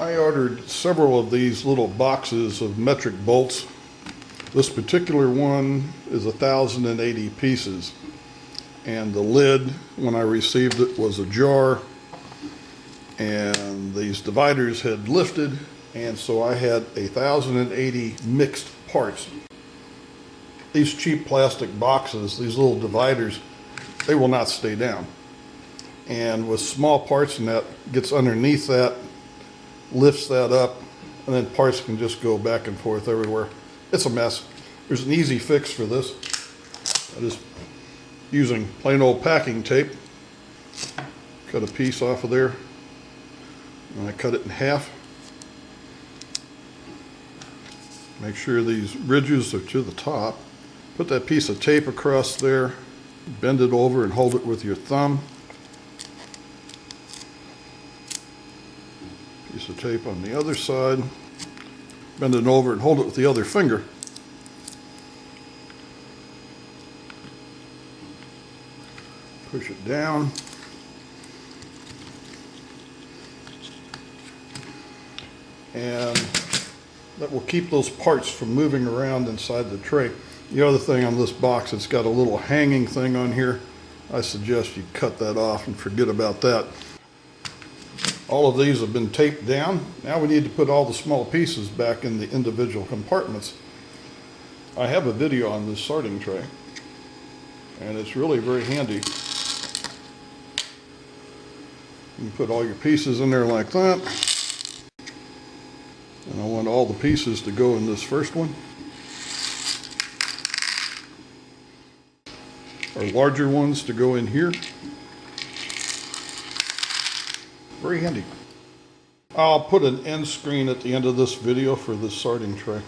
I ordered several of these little boxes of metric bolts. This particular one is 1,080 pieces. And the lid, when I received it, was ajar. And these dividers had lifted, and so I had 1,080 mixed parts. These cheap plastic boxes, these little dividers, they will not stay down. And with small parts in that, gets underneath that, lifts that up, and then parts can just go back and forth everywhere. It's a mess. There's an easy fix for this. I just using plain old packing tape, cut a piece off of there, and I cut it in half. Make sure these ridges are to the top. Put that piece of tape across there, bend it over and hold it with your thumb. Piece of tape on the other side, bend it over and hold it with the other finger. Push it down. And that will keep those parts from moving around inside the tray. The other thing on this box, it's got a little hanging thing on here. I suggest you cut that off and forget about that. All of these have been taped down. Now we need to put all the small pieces back in the individual compartments. I have a video on this sorting tray, and it's really very handy. You can put all your pieces in there like that. And I want all the pieces to go in this first one. Our larger ones to go in here. Very handy. I'll put an end screen at the end of this video for this sorting tray.